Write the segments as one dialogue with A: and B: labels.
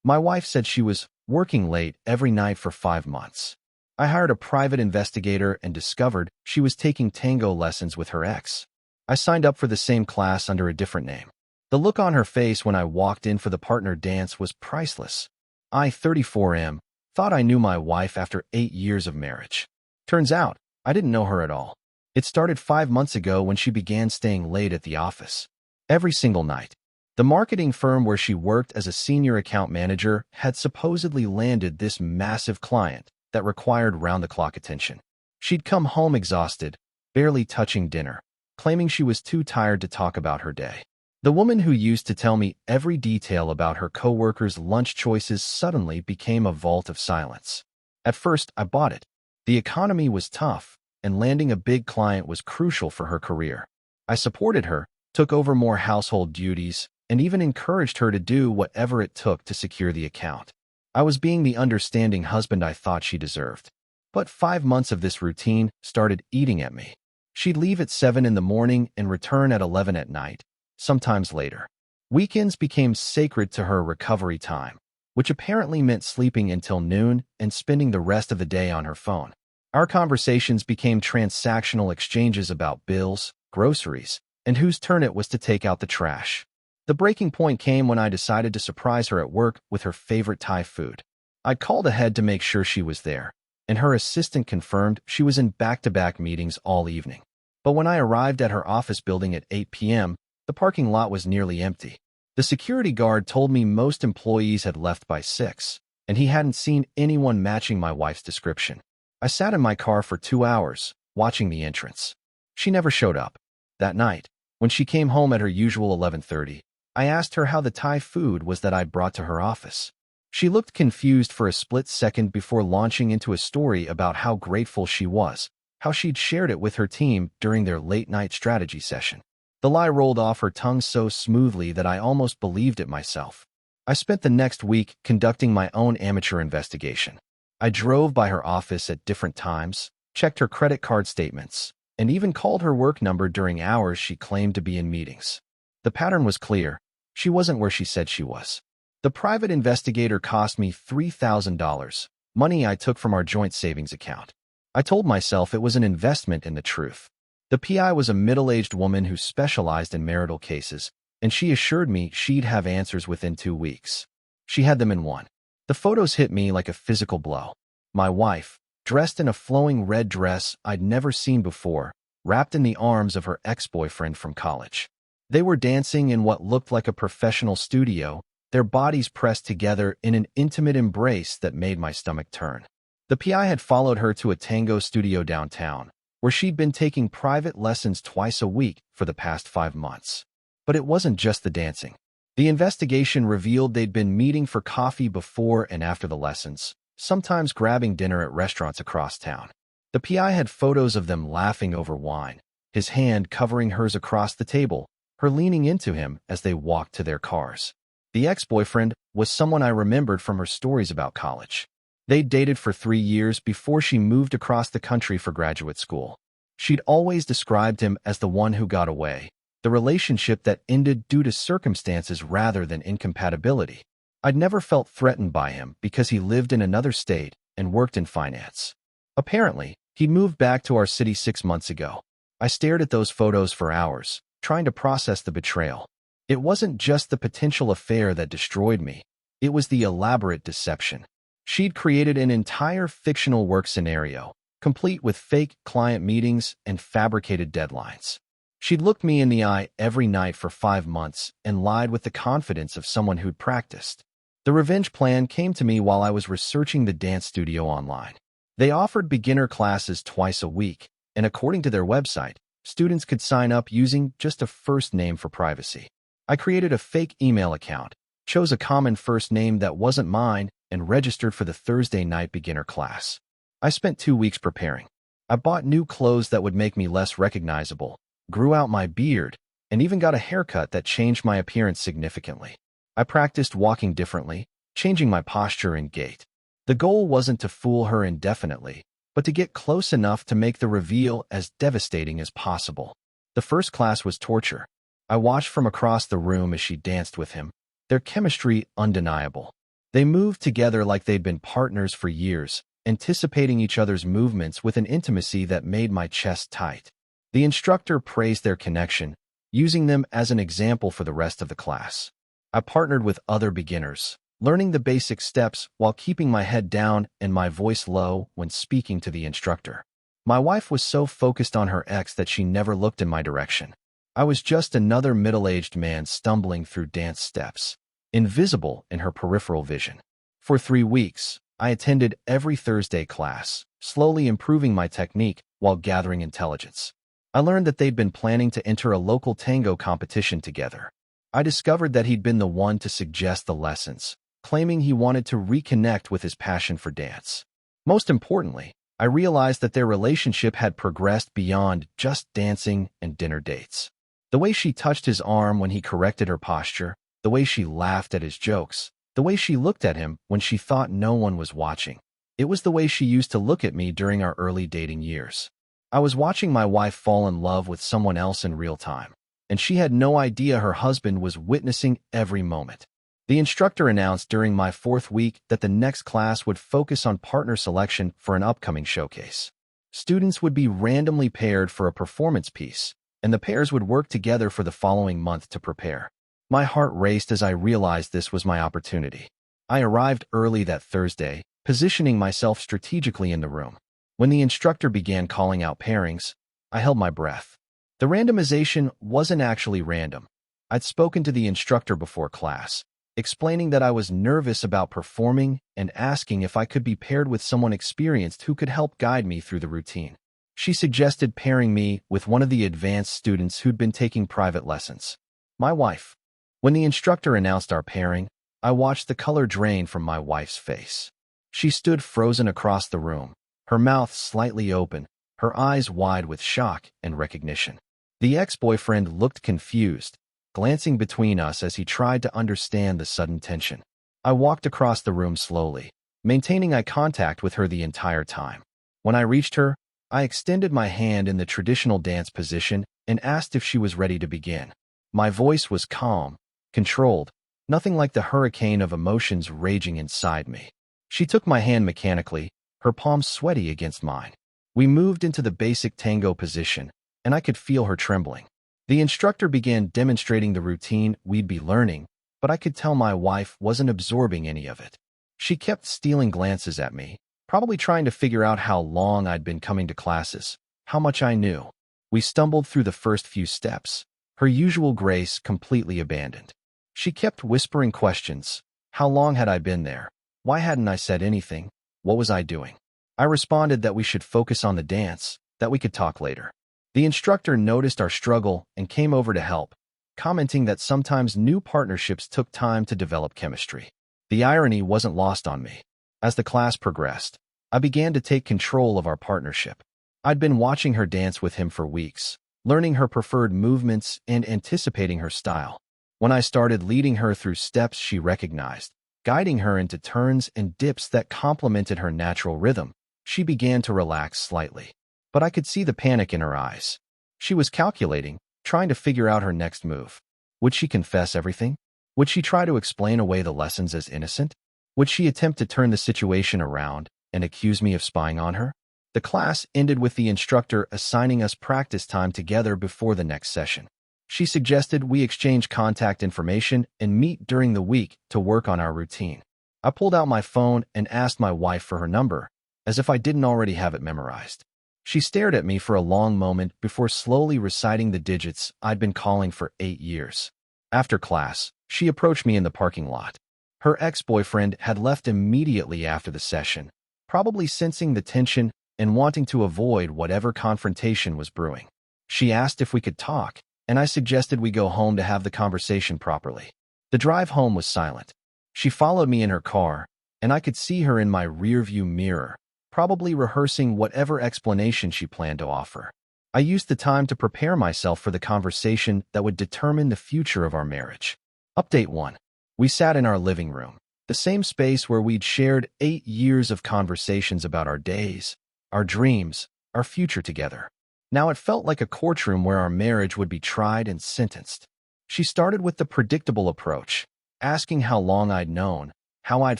A: My wife said she was working late every night for 5 months. I hired a private investigator and discovered she was taking Tango lessons with her ex. I signed up for the same class under a different name. The look on her face when I walked in for the partner dance was priceless. I, 34M, thought I knew my wife after 8 years of marriage. Turns out, I didn't know her at all. It started 5 months ago when she began staying late at the office. Every single night. The marketing firm where she worked as a senior account manager had supposedly landed this massive client that required round-the-clock attention. She'd come home exhausted, barely touching dinner, claiming she was too tired to talk about her day. The woman who used to tell me every detail about her coworkers' lunch choices suddenly became a vault of silence. At first, I bought it. The economy was tough, and landing a big client was crucial for her career. I supported her, took over more household duties, and even encouraged her to do whatever it took to secure the account. I was being the understanding husband I thought she deserved. But 5 months of this routine started eating at me. She'd leave at 7 in the morning and return at 11 at night, sometimes later. Weekends became sacred to her recovery time, which apparently meant sleeping until noon and spending the rest of the day on her phone. Our conversations became transactional exchanges about bills, groceries, and whose turn it was to take out the trash. The breaking point came when I decided to surprise her at work with her favorite Thai food. I called ahead to make sure she was there, and her assistant confirmed she was in back-to-back meetings all evening. But when I arrived at her office building at 8 p.m., the parking lot was nearly empty. The security guard told me most employees had left by 6, and he hadn't seen anyone matching my wife's description. I sat in my car for 2 hours, watching the entrance. She never showed up. That night, when she came home at her usual 11:30, I asked her how the Thai food was that I'd brought to her office. She looked confused for a split second before launching into a story about how grateful she was, how she'd shared it with her team during their late-night strategy session. The lie rolled off her tongue so smoothly that I almost believed it myself. I spent the next week conducting my own amateur investigation. I drove by her office at different times, checked her credit card statements, and even called her work number during hours she claimed to be in meetings. The pattern was clear. She wasn't where she said she was. The private investigator cost me $3,000, money I took from our joint savings account. I told myself it was an investment in the truth. The PI was a middle-aged woman who specialized in marital cases, and she assured me she'd have answers within 2 weeks. She had them in one. The photos hit me like a physical blow. My wife, dressed in a flowing red dress I'd never seen before, wrapped in the arms of her ex-boyfriend from college. They were dancing in what looked like a professional studio, their bodies pressed together in an intimate embrace that made my stomach turn. The PI had followed her to a Tango studio downtown, where she'd been taking private lessons twice a week for the past 5 months. But it wasn't just the dancing. The investigation revealed they'd been meeting for coffee before and after the lessons, sometimes grabbing dinner at restaurants across town. The PI had photos of them laughing over wine, his hand covering hers across the table, her leaning into him as they walked to their cars. The ex-boyfriend was someone I remembered from her stories about college. They'd dated for 3 years before she moved across the country for graduate school. She'd always described him as the one who got away, the relationship that ended due to circumstances rather than incompatibility. I'd never felt threatened by him because he lived in another state and worked in finance. Apparently, he'd moved back to our city 6 months ago. I stared at those photos for hours, trying to process the betrayal. It wasn't just the potential affair that destroyed me. It was the elaborate deception. She'd created an entire fictional work scenario, complete with fake client meetings and fabricated deadlines. She'd looked me in the eye every night for 5 months and lied with the confidence of someone who'd practiced. The revenge plan came to me while I was researching the dance studio online. They offered beginner classes twice a week, and according to their website, students could sign up using just a first name for privacy. I created a fake email account, chose a common first name that wasn't mine, and registered for the Thursday night beginner class. I spent 2 weeks preparing. I bought new clothes that would make me less recognizable, grew out my beard, and even got a haircut that changed my appearance significantly. I practiced walking differently, changing my posture and gait. The goal wasn't to fool her indefinitely, but to get close enough to make the reveal as devastating as possible. The first class was torture. I watched from across the room as she danced with him, their chemistry undeniable. They moved together like they'd been partners for years, anticipating each other's movements with an intimacy that made my chest tight. The instructor praised their connection, using them as an example for the rest of the class. I partnered with other beginners, learning the basic steps while keeping my head down and my voice low when speaking to the instructor. My wife was so focused on her ex that she never looked in my direction. I was just another middle-aged man stumbling through dance steps, invisible in her peripheral vision. For 3 weeks, I attended every Thursday class, slowly improving my technique while gathering intelligence. I learned that they'd been planning to enter a local tango competition together. I discovered that he'd been the one to suggest the lessons, claiming he wanted to reconnect with his passion for dance. Most importantly, I realized that their relationship had progressed beyond just dancing and dinner dates. The way she touched his arm when he corrected her posture, the way she laughed at his jokes, the way she looked at him when she thought no one was watching. It was the way she used to look at me during our early dating years. I was watching my wife fall in love with someone else in real time, and she had no idea her husband was witnessing every moment. The instructor announced during my 4th week that the next class would focus on partner selection for an upcoming showcase. Students would be randomly paired for a performance piece, and the pairs would work together for the following month to prepare. My heart raced as I realized this was my opportunity. I arrived early that Thursday, positioning myself strategically in the room. When the instructor began calling out pairings, I held my breath. The randomization wasn't actually random. I'd spoken to the instructor before class, explaining that I was nervous about performing and asking if I could be paired with someone experienced who could help guide me through the routine. She suggested pairing me with one of the advanced students who'd been taking private lessons, my wife. When the instructor announced our pairing, I watched the color drain from my wife's face. She stood frozen across the room, her mouth slightly open, her eyes wide with shock and recognition. The ex-boyfriend looked confused, glancing between us as he tried to understand the sudden tension. I walked across the room slowly, maintaining eye contact with her the entire time. When I reached her, I extended my hand in the traditional dance position and asked if she was ready to begin. My voice was calm, controlled, nothing like the hurricane of emotions raging inside me. She took my hand mechanically, her palms sweaty against mine. We moved into the basic tango position, and I could feel her trembling. The instructor began demonstrating the routine we'd be learning, but I could tell my wife wasn't absorbing any of it. She kept stealing glances at me, probably trying to figure out how long I'd been coming to classes, how much I knew. We stumbled through the first few steps, her usual grace completely abandoned. She kept whispering questions. How long had I been there? Why hadn't I said anything? What was I doing? I responded that we should focus on the dance, that we could talk later. The instructor noticed our struggle and came over to help, commenting that sometimes new partnerships took time to develop chemistry. The irony wasn't lost on me. As the class progressed, I began to take control of our partnership. I'd been watching her dance with him for weeks, learning her preferred movements and anticipating her style. When I started leading her through steps she recognized, guiding her into turns and dips that complemented her natural rhythm, she began to relax slightly. But I could see the panic in her eyes. She was calculating, trying to figure out her next move. Would she confess everything? Would she try to explain away the lessons as innocent? Would she attempt to turn the situation around and accuse me of spying on her? The class ended with the instructor assigning us practice time together before the next session. She suggested we exchange contact information and meet during the week to work on our routine. I pulled out my phone and asked my wife for her number, as if I didn't already have it memorized. She stared at me for a long moment before slowly reciting the digits I'd been calling for 8 years. After class, she approached me in the parking lot. Her ex-boyfriend had left immediately after the session, probably sensing the tension and wanting to avoid whatever confrontation was brewing. She asked if we could talk, and I suggested we go home to have the conversation properly. The drive home was silent. She followed me in her car, and I could see her in my rearview mirror, probably rehearsing whatever explanation she planned to offer. I used the time to prepare myself for the conversation that would determine the future of our marriage. Update 1. We sat in our living room, the same space where we'd shared 8 years of conversations about our days, our dreams, our future together. Now it felt like a courtroom where our marriage would be tried and sentenced. She started with the predictable approach, asking how long I'd known, how I'd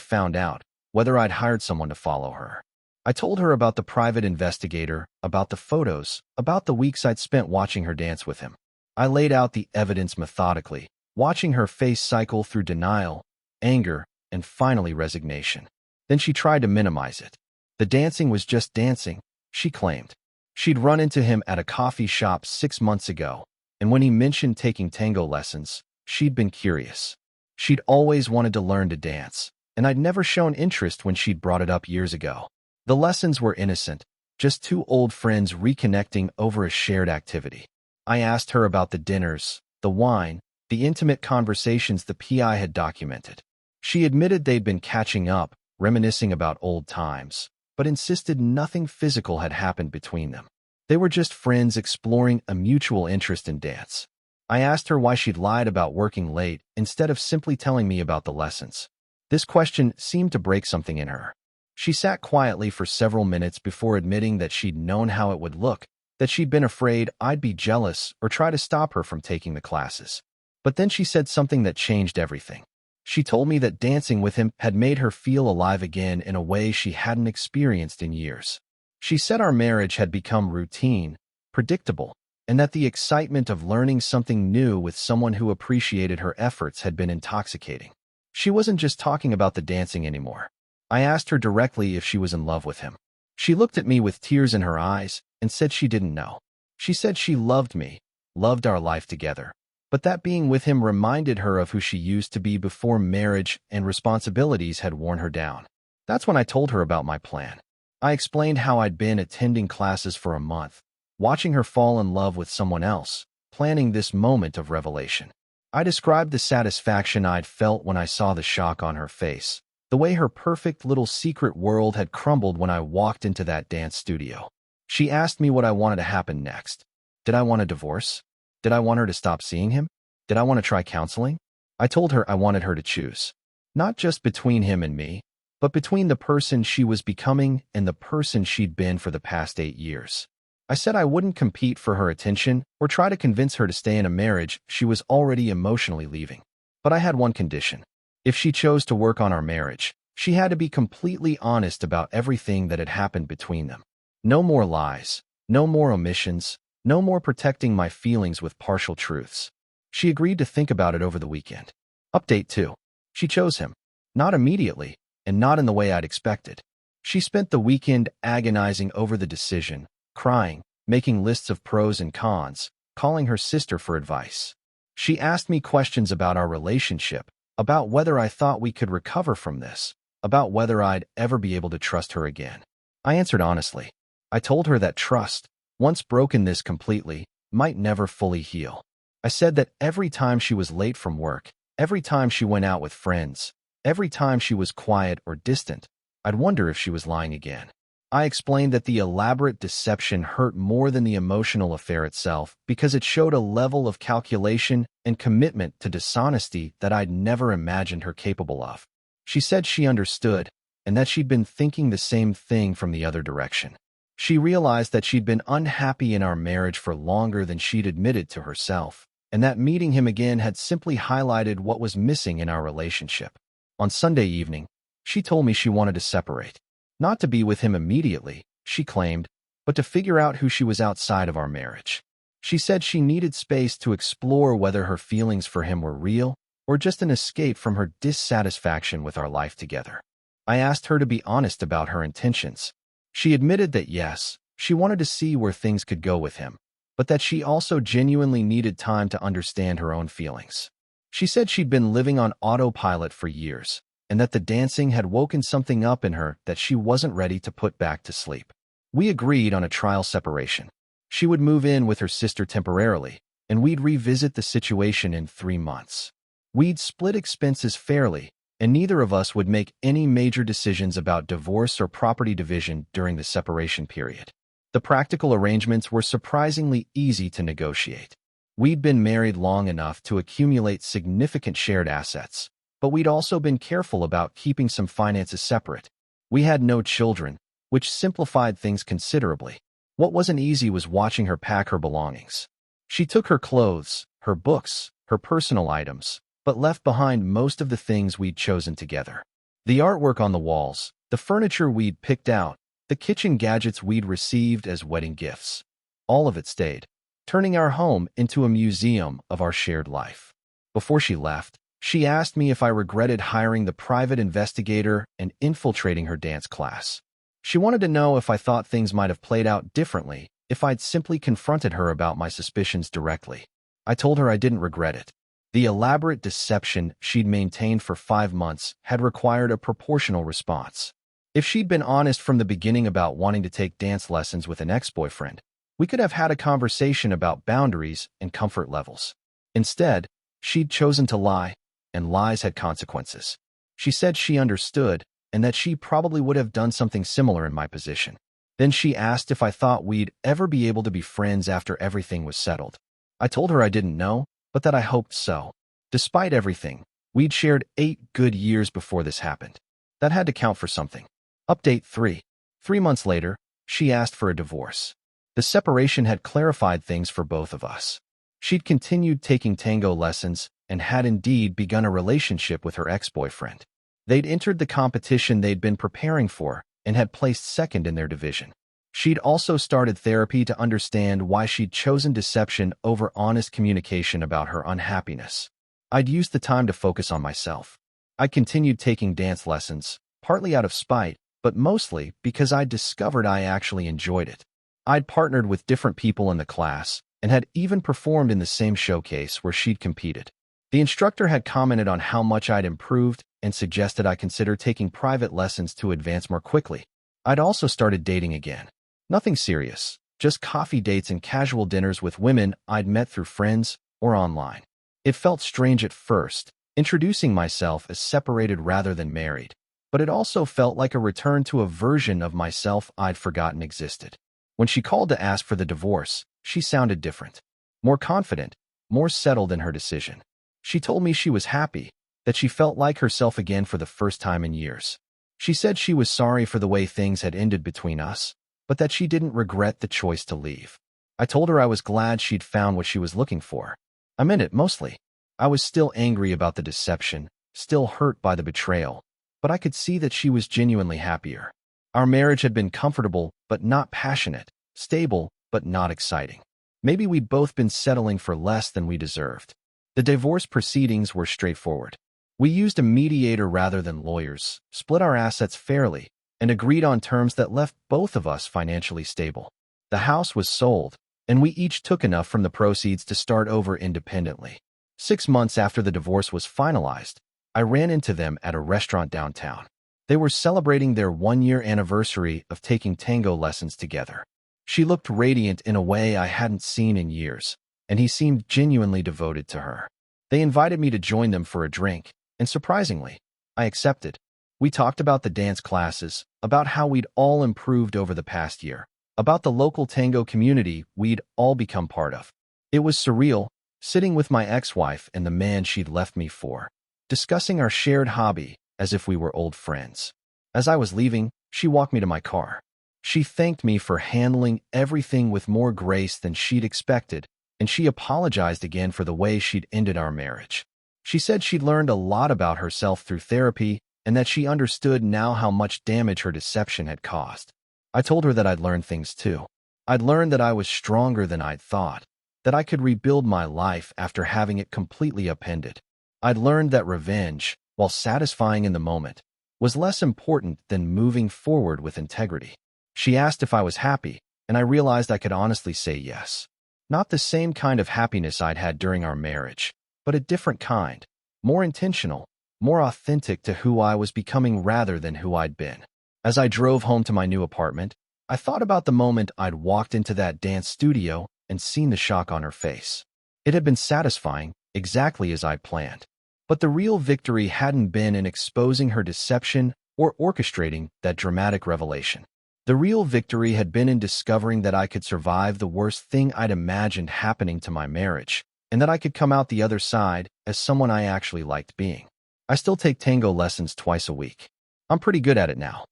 A: found out, whether I'd hired someone to follow her. I told her about the private investigator, about the photos, about the weeks I'd spent watching her dance with him. I laid out the evidence methodically, watching her face cycle through denial, anger, and finally resignation. Then she tried to minimize it. The dancing was just dancing, she claimed. She'd run into him at a coffee shop 6 months ago, and when he mentioned taking tango lessons, she'd been curious. She'd always wanted to learn to dance, and I'd never shown interest when she'd brought it up years ago. The lessons were innocent, just two old friends reconnecting over a shared activity. I asked her about the dinners, the wine, the intimate conversations the PI had documented. She admitted they'd been catching up, reminiscing about old times, but insisted nothing physical had happened between them. They were just friends exploring a mutual interest in dance. I asked her why she'd lied about working late instead of simply telling me about the lessons. This question seemed to break something in her. She sat quietly for several minutes before admitting that she'd known how it would look, that she'd been afraid I'd be jealous or try to stop her from taking the classes. But then she said something that changed everything. She told me that dancing with him had made her feel alive again in a way she hadn't experienced in years. She said our marriage had become routine, predictable, and that the excitement of learning something new with someone who appreciated her efforts had been intoxicating. She wasn't just talking about the dancing anymore. I asked her directly if she was in love with him. She looked at me with tears in her eyes and said she didn't know. She said she loved me, loved our life together, but that being with him reminded her of who she used to be before marriage and responsibilities had worn her down. That's when I told her about my plan. I explained how I'd been attending classes for a month, watching her fall in love with someone else, planning this moment of revelation. I described the satisfaction I'd felt when I saw the shock on her face, the way her perfect little secret world had crumbled when I walked into that dance studio. She asked me what I wanted to happen next. Did I want a divorce? Did I want her to stop seeing him? Did I want to try counseling? I told her I wanted her to choose. Not just between him and me, but between the person she was becoming and the person she'd been for the past 8 years. I said I wouldn't compete for her attention or try to convince her to stay in a marriage she was already emotionally leaving. But I had one condition. If she chose to work on our marriage, she had to be completely honest about everything that had happened between them. No more lies, no more omissions, no more protecting my feelings with partial truths. She agreed to think about it over the weekend. Update 2. She chose him. Not immediately, and not in the way I'd expected. She spent the weekend agonizing over the decision, crying, making lists of pros and cons, calling her sister for advice. She asked me questions about our relationship, about whether I thought we could recover from this, about whether I'd ever be able to trust her again. I answered honestly. I told her that trust, once broken this completely, might never fully heal. I said that every time she was late from work, every time she went out with friends, every time she was quiet or distant, I'd wonder if she was lying again. I explained that the elaborate deception hurt more than the emotional affair itself because it showed a level of calculation and commitment to dishonesty that I'd never imagined her capable of. She said she understood, and that she'd been thinking the same thing from the other direction. She realized that she'd been unhappy in our marriage for longer than she'd admitted to herself, and that meeting him again had simply highlighted what was missing in our relationship. On Sunday evening, she told me she wanted to separate. Not to be with him immediately, she claimed, but to figure out who she was outside of our marriage. She said she needed space to explore whether her feelings for him were real or just an escape from her dissatisfaction with our life together. I asked her to be honest about her intentions. She admitted that yes, she wanted to see where things could go with him, but that she also genuinely needed time to understand her own feelings. She said she'd been living on autopilot for years, and that the dancing had woken something up in her that she wasn't ready to put back to sleep. We agreed on a trial separation. She would move in with her sister temporarily, and we'd revisit the situation in 3 months. We'd split expenses fairly, and neither of us would make any major decisions about divorce or property division during the separation period. The practical arrangements were surprisingly easy to negotiate. We'd been married long enough to accumulate significant shared assets, but we'd also been careful about keeping some finances separate. We had no children, which simplified things considerably. What wasn't easy was watching her pack her belongings. She took her clothes, her books, her personal items, but left behind most of the things we'd chosen together. The artwork on the walls, the furniture we'd picked out, the kitchen gadgets we'd received as wedding gifts. All of it stayed, turning our home into a museum of our shared life. Before she left, she asked me if I regretted hiring the private investigator and infiltrating her dance class. She wanted to know if I thought things might have played out differently if I'd simply confronted her about my suspicions directly. I told her I didn't regret it. The elaborate deception she'd maintained for 5 months had required a proportional response. If she'd been honest from the beginning about wanting to take dance lessons with an ex-boyfriend, we could have had a conversation about boundaries and comfort levels. Instead, she'd chosen to lie, and lies had consequences. She said she understood, and that she probably would have done something similar in my position. Then she asked if I thought we'd ever be able to be friends after everything was settled. I told her I didn't know, but that I hoped so. Despite everything, we'd shared 8 good years before this happened. That had to count for something. Update 3. 3 months later, she asked for a divorce. The separation had clarified things for both of us. She'd continued taking tango lessons and had indeed begun a relationship with her ex-boyfriend. They'd entered the competition they'd been preparing for and had placed second in their division. She'd also started therapy to understand why she'd chosen deception over honest communication about her unhappiness. I'd used the time to focus on myself. I continued taking dance lessons, partly out of spite, but mostly because I'd discovered I actually enjoyed it. I'd partnered with different people in the class and had even performed in the same showcase where she'd competed. The instructor had commented on how much I'd improved and suggested I consider taking private lessons to advance more quickly. I'd also started dating again. Nothing serious, just coffee dates and casual dinners with women I'd met through friends or online. It felt strange at first, introducing myself as separated rather than married, but it also felt like a return to a version of myself I'd forgotten existed. When she called to ask for the divorce, she sounded different, more confident, more settled in her decision. She told me she was happy, that she felt like herself again for the first time in years. She said she was sorry for the way things had ended between us, but that she didn't regret the choice to leave. I told her I was glad she'd found what she was looking for. I meant it mostly. I was still angry about the deception, still hurt by the betrayal, but I could see that she was genuinely happier. Our marriage had been comfortable but not passionate, stable but not exciting. Maybe we'd both been settling for less than we deserved. The divorce proceedings were straightforward. We used a mediator rather than lawyers, split our assets fairly, and agreed on terms that left both of us financially stable. The house was sold, and we each took enough from the proceeds to start over independently. 6 months after the divorce was finalized, I ran into them at a restaurant downtown. They were celebrating their 1-year anniversary of taking tango lessons together. She looked radiant in a way I hadn't seen in years, and he seemed genuinely devoted to her. They invited me to join them for a drink, and surprisingly, I accepted. We talked about the dance classes, about how we'd all improved over the past year, about the local tango community we'd all become part of. It was surreal, sitting with my ex-wife and the man she'd left me for, discussing our shared hobby as if we were old friends. As I was leaving, she walked me to my car. She thanked me for handling everything with more grace than she'd expected, and she apologized again for the way she'd ended our marriage. She said she'd learned a lot about herself through therapy and that she understood now how much damage her deception had caused. I told her that I'd learned things too. I'd learned that I was stronger than I'd thought, that I could rebuild my life after having it completely upended. I'd learned that revenge, while satisfying in the moment, was less important than moving forward with integrity. She asked if I was happy, and I realized I could honestly say yes. Not the same kind of happiness I'd had during our marriage, but a different kind, more intentional, more authentic to who I was becoming rather than who I'd been. As I drove home to my new apartment, I thought about the moment I'd walked into that dance studio and seen the shock on her face. It had been satisfying, exactly as I'd planned. But the real victory hadn't been in exposing her deception or orchestrating that dramatic revelation. The real victory had been in discovering that I could survive the worst thing I'd imagined happening to my marriage, and that I could come out the other side as someone I actually liked being. I still take tango lessons twice a week. I'm pretty good at it now.